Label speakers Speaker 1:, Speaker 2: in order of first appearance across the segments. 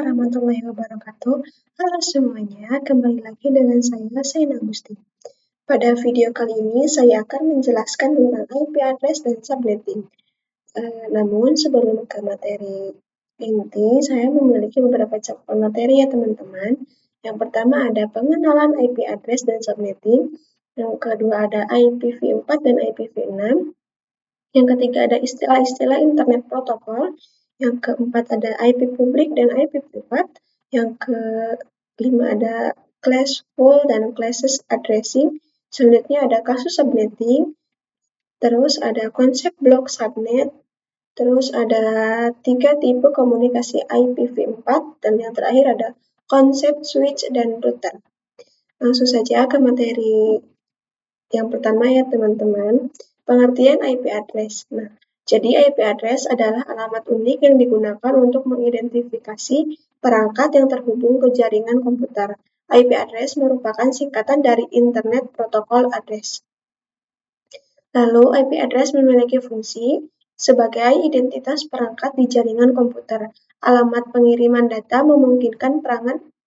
Speaker 1: warahmatullahi wabarakatuh. Halo semuanya, kembali lagi dengan saya, Saina Agusti. Pada video kali ini, saya akan menjelaskan tentang IP address dan subnetting. Namun, sebelum ke materi inti, saya memiliki beberapa catatan materi ya teman-teman. Yang pertama ada pengenalan IP address dan subnetting. Yang kedua ada IPv4 dan IPv6. Yang ketiga ada istilah-istilah internet protokol. Yang keempat ada IP publik dan IP privat. Yang kelima ada classful dan classes addressing. Selanjutnya ada kasus subnetting. Terus ada konsep blok subnet. Terus ada 3 tipe komunikasi IPv4. Dan yang terakhir ada konsep switch dan router. Langsung saja ke materi yang pertama ya teman-teman. Pengertian IP address. Nah, jadi IP address adalah alamat unik yang digunakan untuk mengidentifikasi perangkat yang terhubung ke jaringan komputer. IP address merupakan singkatan dari Internet Protocol Address. Lalu, IP address memiliki fungsi sebagai identitas perangkat di jaringan komputer. Alamat pengiriman data memungkinkan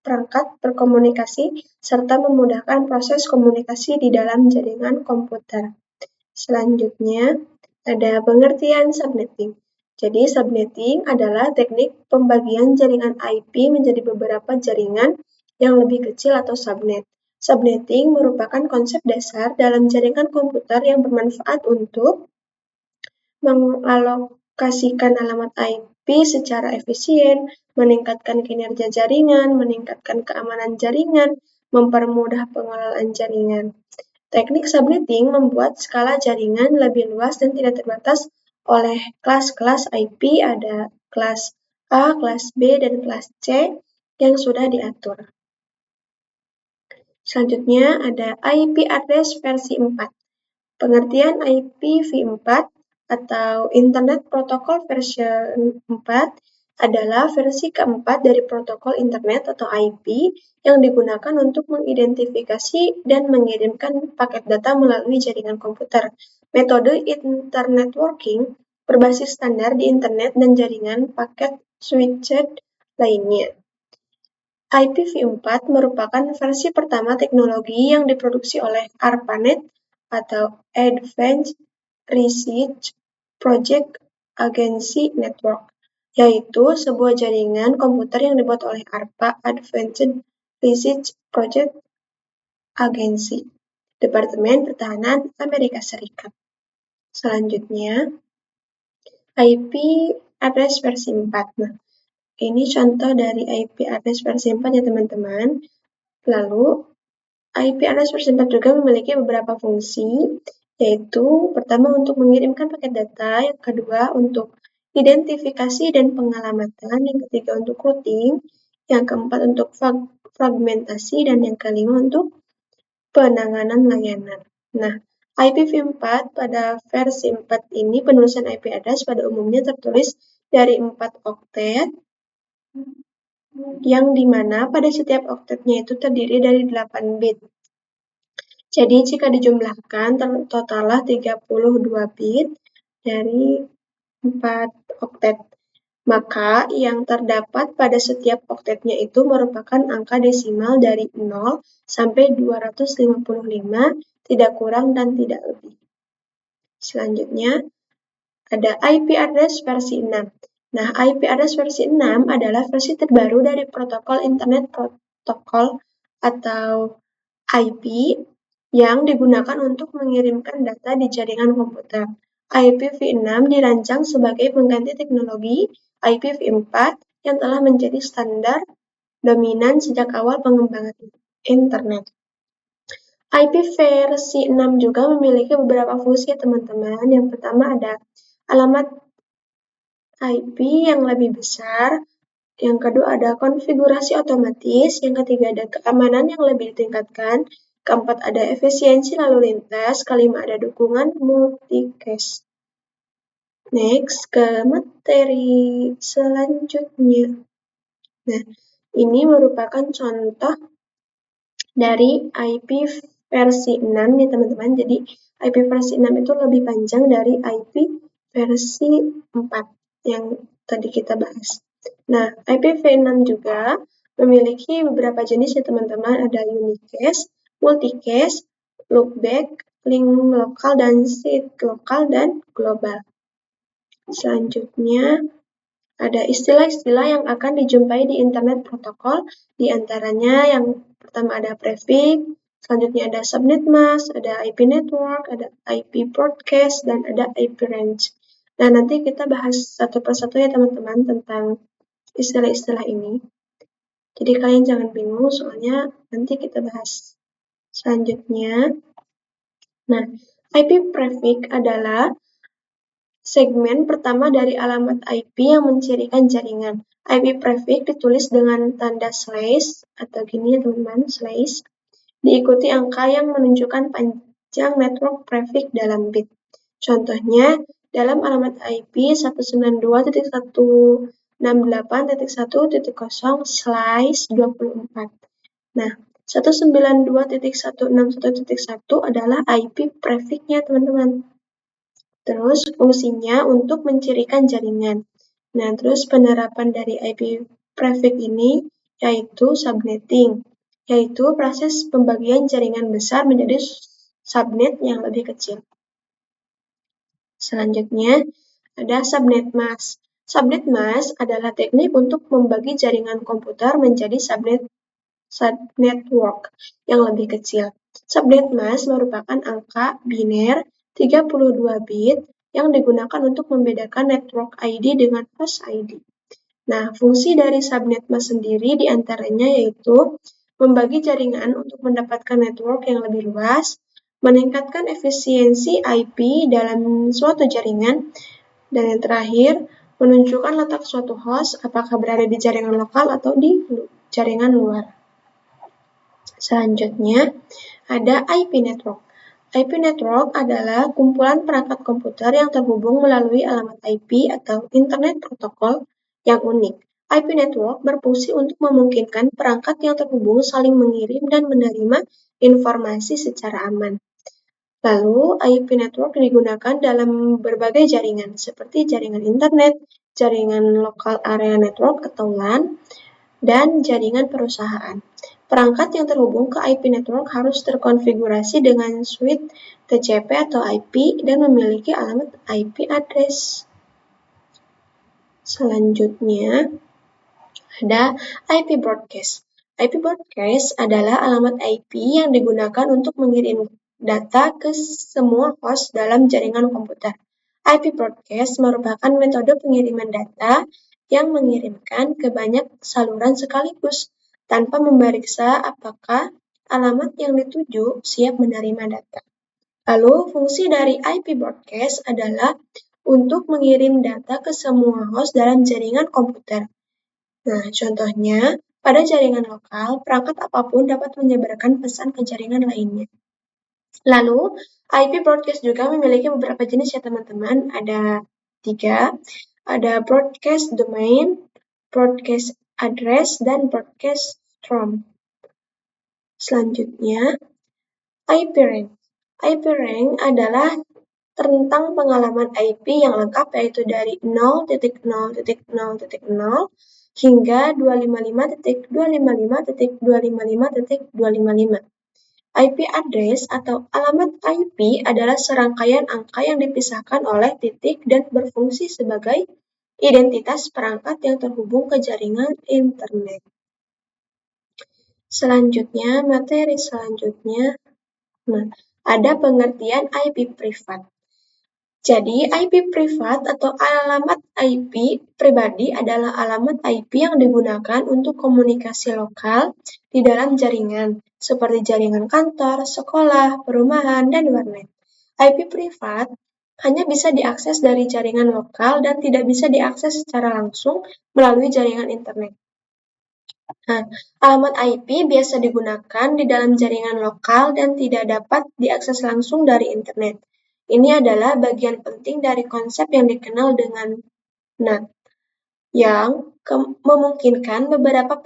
Speaker 1: perangkat berkomunikasi serta memudahkan proses komunikasi di dalam jaringan komputer. Selanjutnya, ada pengertian subnetting. Jadi, subnetting adalah teknik pembagian jaringan IP menjadi beberapa jaringan yang lebih kecil atau subnet. Subnetting merupakan konsep dasar dalam jaringan komputer yang bermanfaat untuk mengalokasikan alamat IP secara efisien, meningkatkan kinerja jaringan, meningkatkan keamanan jaringan, mempermudah pengelolaan jaringan. Teknik subnetting membuat skala jaringan lebih luas dan tidak terbatas oleh kelas-kelas IP, ada kelas A, kelas B, dan kelas C yang sudah diatur. Selanjutnya ada IP address versi 4. Pengertian IPv4 atau Internet Protocol version 4 adalah versi keempat dari protokol internet atau IP yang digunakan untuk mengidentifikasi dan mengirimkan paket data melalui jaringan komputer. Metode internet working berbasis standar di internet dan jaringan paket switched lainnya. IPv4 merupakan versi pertama teknologi yang diproduksi oleh ARPANET atau Advanced Research Project Agency Network, yaitu sebuah jaringan komputer yang dibuat oleh ARPA Advanced Research Project Agency, Departemen Pertahanan Amerika Serikat. Selanjutnya, IP address versi 4. Nah, ini contoh dari IP address versi 4 ya teman-teman. Lalu, IP address versi 4 juga memiliki beberapa fungsi, yaitu pertama untuk mengirimkan paket data, yang kedua untuk identifikasi dan pengalamatan, yang ketiga untuk routing, yang keempat untuk fragmentasi, dan yang kelima untuk penanganan layanan. Nah, IPv4 pada versi 4 ini penulisan IP address pada umumnya tertulis dari 4 oktet, yang dimana pada setiap oktetnya itu terdiri dari 8 bit. Jadi jika dijumlahkan totallah 32 bit dari 4 oktet. Maka yang terdapat pada setiap oktetnya itu merupakan angka desimal dari 0 sampai 255, tidak kurang dan tidak lebih. Selanjutnya, ada IP address versi 6. Nah, IP address versi 6 adalah versi terbaru dari protokol Internet Protocol atau IP yang digunakan untuk mengirimkan data di jaringan komputer. IPv6 dirancang sebagai pengganti teknologi IPv4 yang telah menjadi standar dominan sejak awal pengembangan internet. IP versi 6 juga memiliki beberapa fungsi ya teman-teman. Yang pertama ada alamat IP yang lebih besar, yang kedua ada konfigurasi otomatis, yang ketiga ada keamanan yang lebih ditingkatkan, keempat ada efisiensi lalu lintas, kelima ada dukungan multicast. Next, ke materi selanjutnya. Nah, ini merupakan contoh dari IP versi 6 nih teman-teman. Jadi IP versi 6 itu lebih panjang dari IP versi 4 yang tadi kita bahas. Nah, IPv6 juga memiliki beberapa jenis ya teman-teman, ada unicast, multicast, loopback, link lokal dan seed lokal dan global. Selanjutnya, ada istilah-istilah yang akan dijumpai di internet protokol, di antaranya yang pertama ada prefix, selanjutnya ada subnet mask, ada IP network, ada IP broadcast, dan ada IP range. Nah, nanti kita bahas satu persatu ya teman-teman tentang istilah-istilah ini. Jadi kalian jangan bingung, soalnya nanti kita bahas. Selanjutnya, nah, IP prefix adalah segmen pertama dari alamat IP yang mencirikan jaringan. IP prefix ditulis dengan tanda slash, atau gini ya teman-teman, slash, diikuti angka yang menunjukkan panjang network prefix dalam bit. Contohnya, dalam alamat IP 192.168.1.0/24. Nah, 192.161.1 adalah IP prefix-nya, teman-teman. Terus fungsinya untuk mencirikan jaringan. Nah, terus penerapan dari IP prefix ini yaitu subnetting, yaitu proses pembagian jaringan besar menjadi subnet yang lebih kecil. Selanjutnya, ada subnet mask. Subnet mask adalah teknik untuk membagi jaringan komputer menjadi subnetwork yang lebih kecil. Subnet mask merupakan angka biner 32 bit yang digunakan untuk membedakan network ID dengan host ID. Nah, fungsi dari subnet mask sendiri diantaranya yaitu membagi jaringan untuk mendapatkan network yang lebih luas, meningkatkan efisiensi IP dalam suatu jaringan, dan yang terakhir, menunjukkan letak suatu host apakah berada di jaringan lokal atau di jaringan luar. Selanjutnya, ada IP network. IP network adalah kumpulan perangkat komputer yang terhubung melalui alamat IP atau Internet Protokol yang unik. IP network berfungsi untuk memungkinkan perangkat yang terhubung saling mengirim dan menerima informasi secara aman. Lalu, IP network digunakan dalam berbagai jaringan, seperti jaringan internet, jaringan local area network atau LAN, dan jaringan perusahaan. Perangkat yang terhubung ke IP network harus terkonfigurasi dengan suite TCP atau IP dan memiliki alamat IP address. Selanjutnya, ada IP broadcast. IP broadcast adalah alamat IP yang digunakan untuk mengirim data ke semua host dalam jaringan komputer. IP broadcast merupakan metode pengiriman data yang mengirimkan ke banyak saluran sekaligus tanpa memeriksa apakah alamat yang dituju siap menerima data. Lalu, fungsi dari IP broadcast adalah untuk mengirim data ke semua host dalam jaringan komputer. Nah, contohnya, pada jaringan lokal, perangkat apapun dapat menyebarkan pesan ke jaringan lainnya. Lalu, IP broadcast juga memiliki beberapa jenis ya teman-teman, ada 3, ada broadcast domain, broadcast address, dan broadcast strom. Selanjutnya, IP range. IP range adalah tentang pengalaman IP yang lengkap yaitu dari 0.0.0.0 hingga 255.255.255.255. IP address atau alamat IP adalah serangkaian angka yang dipisahkan oleh titik dan berfungsi sebagai identitas perangkat yang terhubung ke jaringan internet. Selanjutnya, materi selanjutnya, ada pengertian IP privat. Jadi, IP privat atau alamat IP pribadi adalah alamat IP yang digunakan untuk komunikasi lokal di dalam jaringan, seperti jaringan kantor, sekolah, perumahan, dan warnet. IP privat hanya bisa diakses dari jaringan lokal dan tidak bisa diakses secara langsung melalui jaringan internet. Nah, alamat IP biasa digunakan di dalam jaringan lokal dan tidak dapat diakses langsung dari internet. Ini adalah bagian penting dari konsep yang dikenal dengan NAT, yang memungkinkan beberapa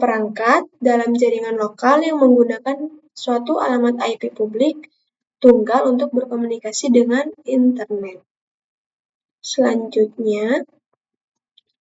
Speaker 1: perangkat dalam jaringan lokal yang menggunakan suatu alamat IP publik tunggal untuk berkomunikasi dengan internet. Selanjutnya,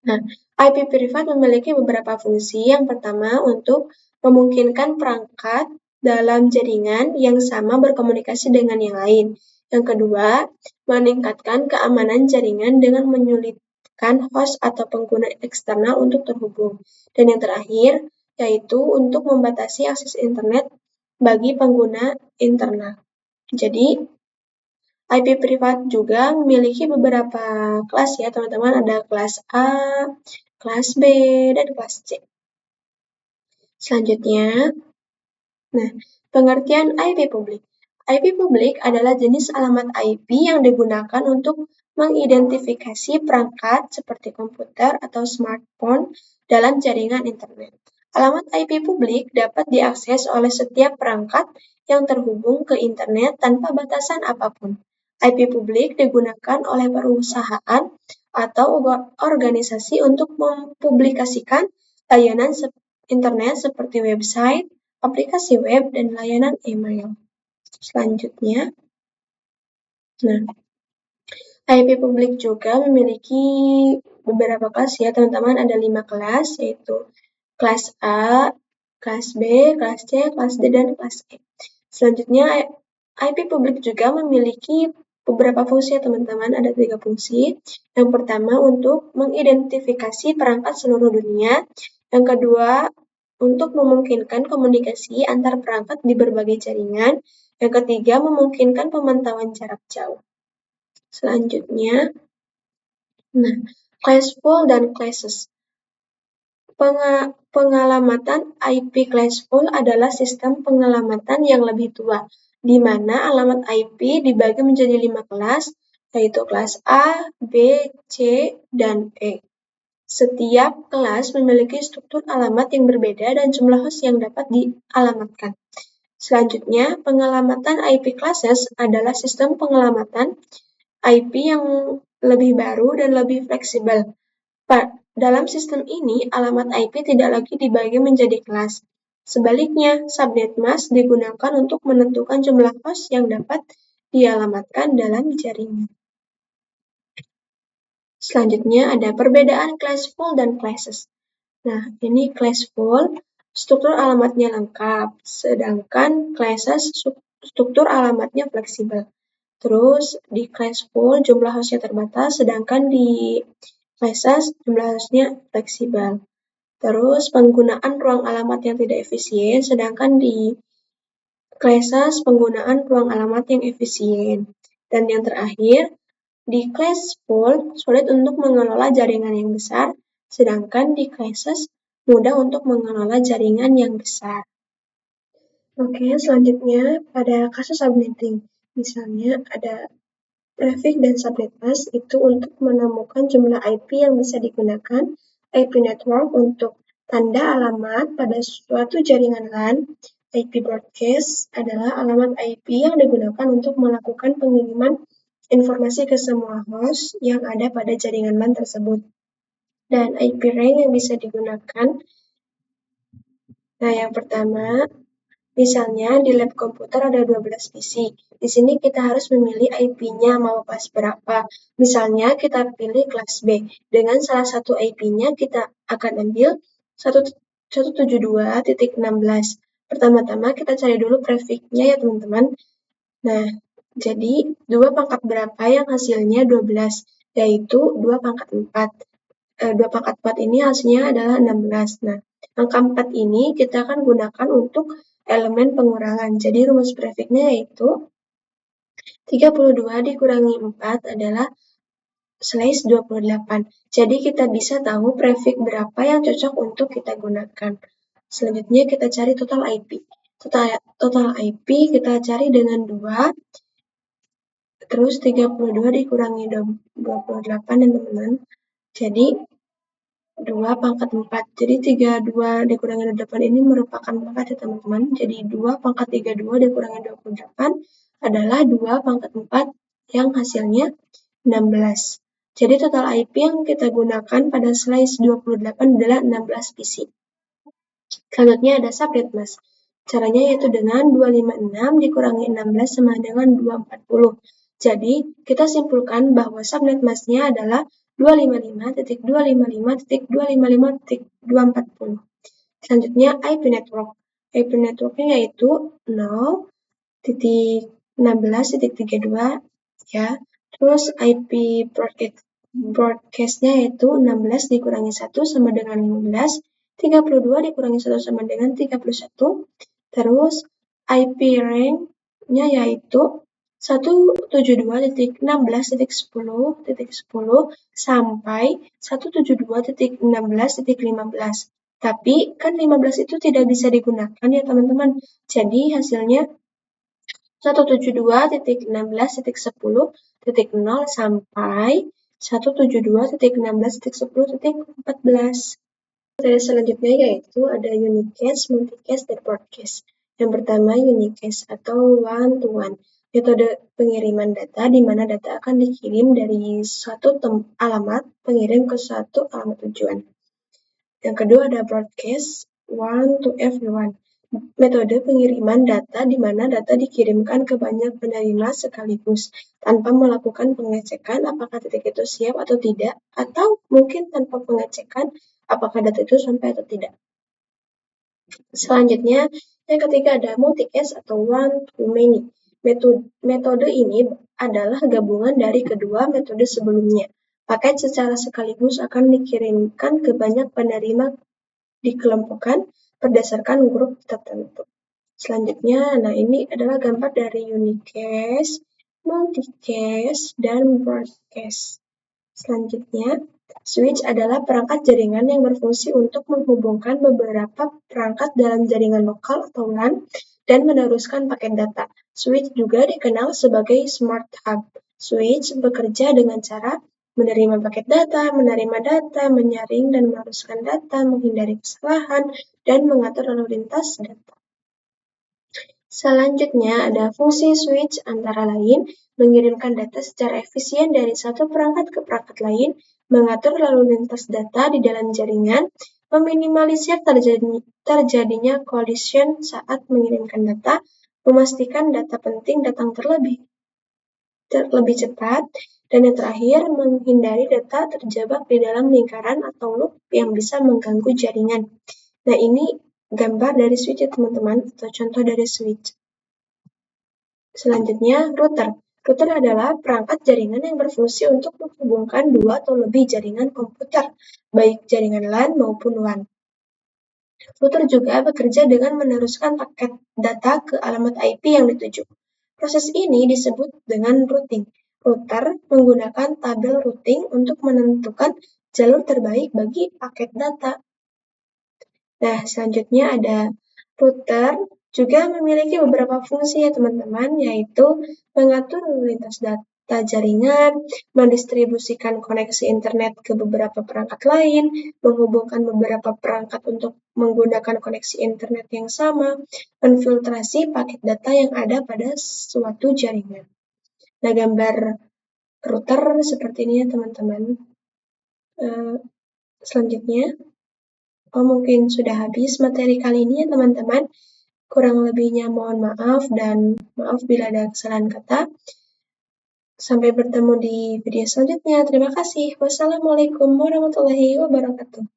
Speaker 1: Nah, IP privat memiliki beberapa fungsi. Yang pertama, untuk memungkinkan perangkat dalam jaringan yang sama berkomunikasi dengan yang lain. Yang kedua, meningkatkan keamanan jaringan dengan menyulitkan host atau pengguna eksternal untuk terhubung. Dan yang terakhir, yaitu untuk membatasi akses internet bagi pengguna internal. Jadi, IP privat juga memiliki beberapa kelas ya teman-teman, ada kelas A, kelas B, dan kelas C. Selanjutnya, nah, pengertian IP publik. IP publik adalah jenis alamat IP yang digunakan untuk mengidentifikasi perangkat seperti komputer atau smartphone dalam jaringan internet. Alamat IP publik dapat diakses oleh setiap perangkat yang terhubung ke internet tanpa batasan apapun. IP publik digunakan oleh perusahaan atau organisasi untuk mempublikasikan layanan internet seperti website, aplikasi web, dan layanan email. Selanjutnya, nah, IP publik juga memiliki beberapa kelas ya teman-teman, ada 5 kelas, yaitu kelas A, kelas B, kelas C, kelas D, dan kelas E. Selanjutnya, IP publik juga memiliki beberapa fungsi ya teman-teman, ada 3 fungsi. Yang pertama untuk mengidentifikasi perangkat seluruh dunia. Yang kedua, untuk memungkinkan komunikasi antar perangkat di berbagai jaringan. Yang ketiga, memungkinkan pemantauan jarak jauh. Selanjutnya, nah, classful dan classes. Pengalamatan IP classful adalah sistem pengalamatan yang lebih tua, di mana alamat IP dibagi menjadi 5 kelas, yaitu kelas A, B, C, dan E. Setiap kelas memiliki struktur alamat yang berbeda dan jumlah host yang dapat dialamatkan. Selanjutnya, pengalamatan IP classes adalah sistem pengalamatan IP yang lebih baru dan lebih fleksibel. Dalam sistem ini, alamat IP tidak lagi dibagi menjadi kelas. Sebaliknya, subnet mask digunakan untuk menentukan jumlah host yang dapat dialamatkan dalam jaringan. Selanjutnya ada perbedaan classful dan classes. Nah, ini classful, struktur alamatnya lengkap, sedangkan classes struktur alamatnya fleksibel. Terus di classful jumlah hostnya terbatas, sedangkan di classes jumlah hostnya fleksibel. Terus penggunaan ruang alamat yang tidak efisien, sedangkan di classes penggunaan ruang alamat yang efisien. Dan yang terakhir, di classful sulit untuk mengelola jaringan yang besar, sedangkan di classes mudah untuk mengelola jaringan yang besar. Oke, selanjutnya pada kasus subnetting. Misalnya ada prefix dan subnet mask itu untuk menemukan jumlah IP yang bisa digunakan. IP network untuk tanda alamat pada suatu jaringan LAN. IP broadcast adalah alamat IP yang digunakan untuk melakukan pengiriman informasi ke semua host yang ada pada jaringan LAN tersebut. Dan IP range yang bisa digunakan. Nah, yang pertama, misalnya di lab komputer ada 12 PC. Di sini kita harus memilih IP-nya mau kelas berapa. Misalnya kita pilih kelas B. Dengan salah satu IP-nya kita akan ambil 172.16. Pertama-tama kita cari dulu prefix-nya ya teman-teman. Nah, jadi 2 pangkat berapa yang hasilnya 12, yaitu 2 pangkat 4. 2 pangkat 4 ini hasilnya adalah 16. Nah, angka 4 ini kita akan gunakan untuk elemen pengurangan. Jadi rumus prefixnya yaitu 32 dikurangi 4 adalah /28. Jadi kita bisa tahu prefix berapa yang cocok untuk kita gunakan. Selanjutnya kita cari total IP. Total IP kita cari dengan 2, terus 32 dikurangi 28 ya teman-teman. Jadi 2 pangkat 4. Jadi 32 dikurangi 28 ini merupakan pangkat ya teman-teman. Jadi 2 pangkat 32 dikurangi 28 adalah 2 pangkat 4 yang hasilnya 16. Jadi total IP yang kita gunakan pada /28 adalah 16 PC. Selanjutnya ada subnet mask. Caranya yaitu dengan 256 dikurangi 16 sama dengan 240. Jadi kita simpulkan bahwa subnet masknya adalah 255.255.255.240. Selanjutnya IP network. IP networknya yaitu 0.16.32 ya. Terus IP broadcastnya yaitu 16 dikurangi 1 sama dengan 15, 32 dikurangi 1 sama dengan 31. Terus IP range-nya yaitu 172.16.10.10 sampai 172.16.15. Tapi kan 15 itu tidak bisa digunakan ya teman-teman. Jadi hasilnya 172.16.10.0 sampai 172.16.10.14. Materi selanjutnya yaitu ada unicast, multicast, dan broadcast. Yang pertama unicast atau one-to-one. Metode pengiriman data di mana data akan dikirim dari suatu alamat pengirim ke suatu alamat tujuan. Yang kedua ada broadcast, one to everyone. Metode pengiriman data di mana data dikirimkan ke banyak penerima sekaligus tanpa melakukan pengecekan apakah titik itu siap atau tidak, atau mungkin tanpa pengecekan apakah data itu sampai atau tidak. Selanjutnya, yang ketiga ada multicast atau one to many. Metode ini adalah gabungan dari kedua metode sebelumnya. Paket secara sekaligus akan dikirimkan ke banyak penerima dikelompokkan berdasarkan grup tertentu. Selanjutnya, nah ini adalah gambar dari unicast, multicast, dan broadcast. Selanjutnya, switch adalah perangkat jaringan yang berfungsi untuk menghubungkan beberapa perangkat dalam jaringan lokal atau LAN dan meneruskan paket data. Switch juga dikenal sebagai smart hub. Switch bekerja dengan cara menerima paket data, menerima data, menyaring dan meneruskan data, menghindari kesalahan, dan mengatur lalu lintas data. Selanjutnya ada fungsi switch antara lain mengirimkan data secara efisien dari satu perangkat ke perangkat lain, mengatur lalu lintas data di dalam jaringan, meminimalisir terjadinya collision saat mengirimkan data, memastikan data penting datang terlebih cepat, dan yang terakhir menghindari data terjebak di dalam lingkaran atau loop yang bisa mengganggu jaringan. Nah ini gambar dari switch ya teman-teman, atau contoh dari switch. Selanjutnya, router. Router adalah perangkat jaringan yang berfungsi untuk menghubungkan dua atau lebih jaringan komputer, baik jaringan LAN maupun WAN. Router juga bekerja dengan meneruskan paket data ke alamat IP yang dituju. Proses ini disebut dengan routing. Router menggunakan tabel routing untuk menentukan jalur terbaik bagi paket data. Nah, selanjutnya ada router juga memiliki beberapa fungsi ya teman-teman, yaitu mengatur lalu lintas data jaringan, mendistribusikan koneksi internet ke beberapa perangkat lain, menghubungkan beberapa perangkat untuk menggunakan koneksi internet yang sama, menfiltrasi paket data yang ada pada suatu jaringan. Nah, gambar router seperti ini ya teman-teman. Selanjutnya, mungkin sudah habis materi kali ini ya teman-teman. Kurang lebihnya mohon maaf dan maaf bila ada kesalahan kata. Sampai bertemu di video selanjutnya. Terima kasih. Wassalamualaikum warahmatullahi wabarakatuh.